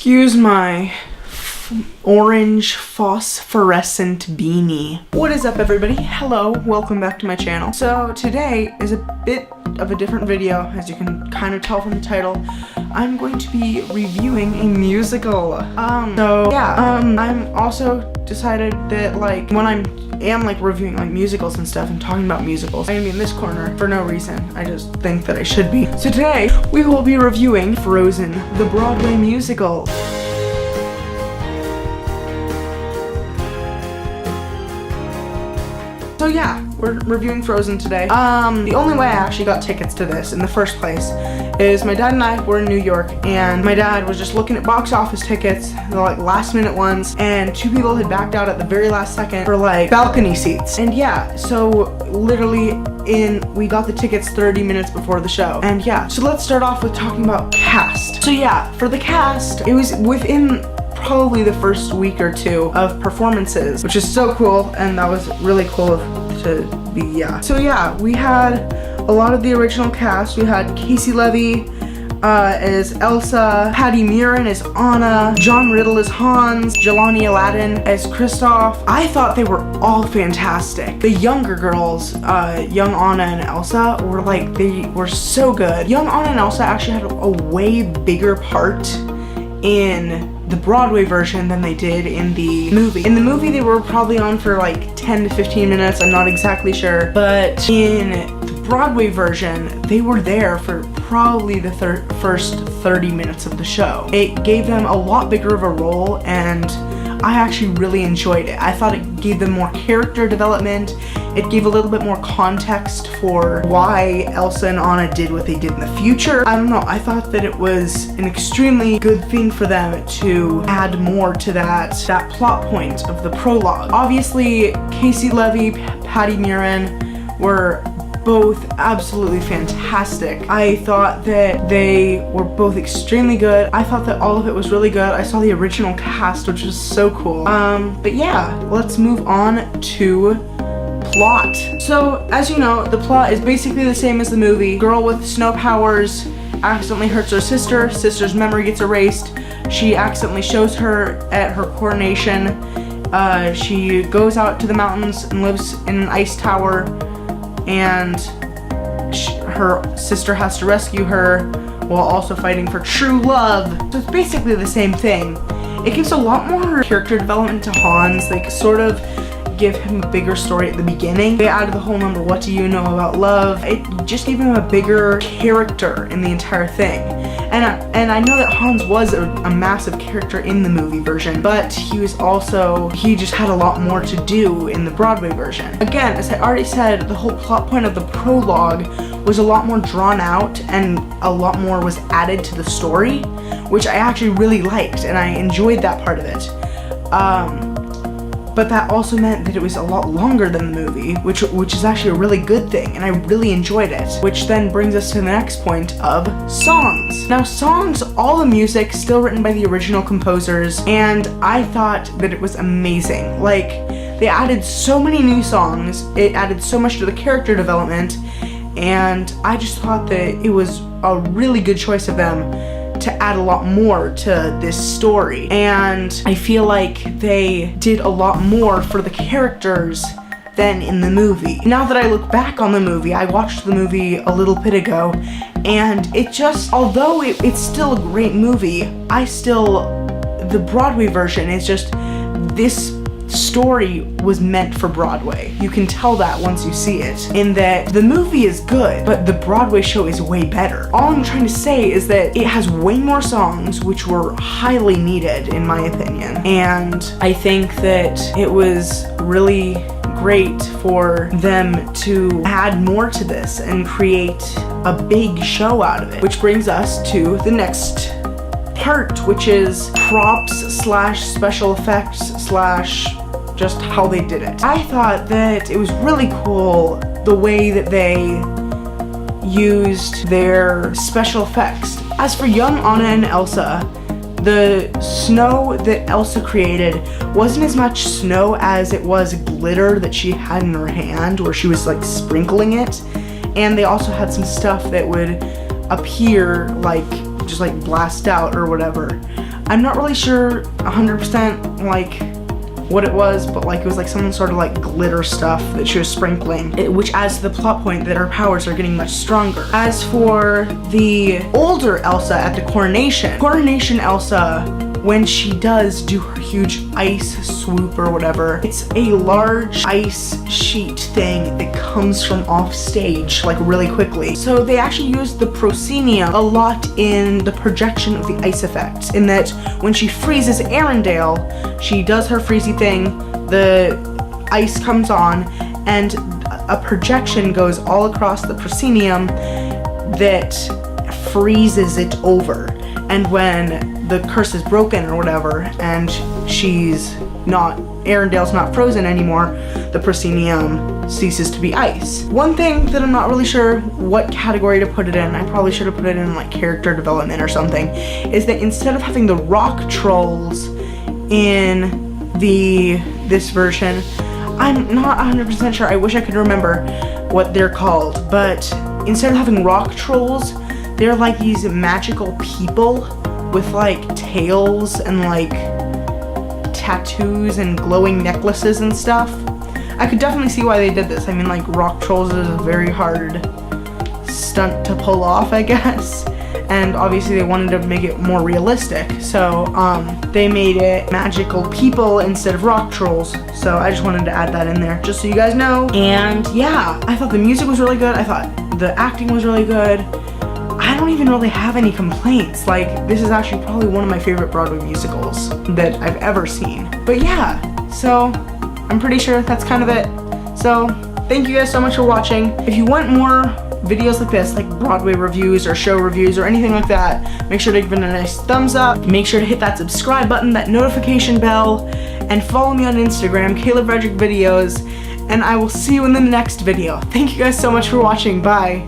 Excuse my orange phosphorescent beanie. What is up, everybody? Hello, welcome back to my channel. So today is a bit of a different video, as you can kind of tell from the title. I'm going to be reviewing a musical. I'm also decided that when I am reviewing musicals and stuff and talking about musicals, I'm gonna be in this corner for no reason. I just think that I should be. So today we will be reviewing Frozen, the Broadway musical. So yeah, we're reviewing Frozen today. The only way I actually got tickets to this in the first place is my dad and I were in New York, and my dad was just looking at box office tickets, the last minute ones, and two people had backed out at the very last second for balcony seats. And yeah, so literally we got the tickets 30 minutes before the show. And yeah, so let's start off with talking about cast. So yeah, for the cast, it was within probably the first week or two of performances, which is so cool, and that was really cool to be, yeah. So yeah, we had a lot of the original cast. We had Casey Levy as Elsa, Patty Murin as Anna, John Riddle as Hans, Jelani Aladdin as Kristoff. I thought they were all fantastic. The younger girls, young Anna and Elsa, they were so good. Young Anna and Elsa actually had a way bigger part in the Broadway version than they did in the movie. In the movie, they were probably on for 10 to 15 minutes, I'm not exactly sure, but in the Broadway version, they were there for probably the first 30 minutes of the show. It gave them a lot bigger of a role, and I actually really enjoyed it. I thought it gave them more character development. It gave a little bit more context for why Elsa and Anna did what they did in the future. I don't know, I thought that it was an extremely good thing for them to add more to that plot point of the prologue. Obviously, Casey Levy, Patty Murin were both absolutely fantastic. I thought that they were both extremely good. I thought that all of it was really good. I saw the original cast, which was so cool. But yeah, let's move on to plot. So, as you know, the plot is basically the same as the movie. Girl with snow powers accidentally hurts her sister. Sister's memory gets erased. She accidentally shows her at her coronation. She goes out to the mountains and lives in an ice tower, and her sister has to rescue her while also fighting for true love. So it's basically the same thing. It gives a lot more character development to Hans. They sort of give him a bigger story at the beginning. They added the whole number, what do you know about love? It just gave him a bigger character in the entire thing. And I know that Hans was a massive character in the movie version, but he just had a lot more to do in the Broadway version. Again, as I already said, the whole plot point of the prologue was a lot more drawn out, and a lot more was added to the story, which I actually really liked, and I enjoyed that part of it. But that also meant that it was a lot longer than the movie, which is actually a really good thing, and I really enjoyed it. Which then brings us to the next point of songs. Now, songs, all the music, still written by the original composers, and I thought that it was amazing. They added so many new songs, it added so much to the character development, and I just thought that it was a really good choice of them to add a lot more to this story. And I feel like they did a lot more for the characters than in the movie. Now that I look back on the movie, I watched the movie a little bit ago, and although it's still a great movie, the Broadway version is just, this story was meant for Broadway. You can tell that once you see it, in that the movie is good, but the Broadway show is way better. All I'm trying to say is that it has way more songs, which were highly needed in my opinion, and I think that it was really great for them to add more to this and create a big show out of it. Which brings us to the next part, which is props / special effects / just how they did it. I thought that it was really cool the way that they used their special effects. As for young Anna and Elsa, the snow that Elsa created wasn't as much snow as it was glitter that she had in her hand, where she was sprinkling it. And they also had some stuff that would appear just blast out or whatever. I'm not really sure 100% like what it was, but like it was like some sort of like glitter stuff that she was sprinkling, which adds to the plot point that her powers are getting much stronger. As for the older Elsa at the coronation Elsa, when she does do her huge ice swoop or whatever, it's a large ice sheet thing that comes from off stage like really quickly. So they actually used the proscenium a lot in the projection of the ice effects, in that when she freezes Arendelle, she does her freezy thing, the ice comes on, and a projection goes all across the proscenium that freezes it over. And when the curse is broken or whatever, and Arendelle's not frozen anymore, the proscenium ceases to be ice. One thing that I'm not really sure what category to put it in, I probably should have put it in like character development or something, is that instead of having the rock trolls in this version, I'm not 100% sure, I wish I could remember what they're called, but instead of having rock trolls, they're like these magical people with like tails and like tattoos and glowing necklaces and stuff. I could definitely see why they did this. I mean, like, rock trolls is a very hard stunt to pull off, I guess. And obviously they wanted to make it more realistic. So they made it magical people instead of rock trolls. So I just wanted to add that in there, just so you guys know. And yeah, I thought the music was really good. I thought the acting was really good. I don't even really have any complaints. Like, this is actually probably one of my favorite Broadway musicals that I've ever seen. But yeah, so I'm pretty sure that's kind of it. So thank you guys so much for watching. If you want more videos like this, like Broadway reviews or show reviews or anything like that, make sure to give it a nice thumbs up. Make sure to hit that subscribe button, that notification bell, and follow me on Instagram, Caleb Frederick Videos, and I will see you in the next video. Thank you guys so much for watching. Bye.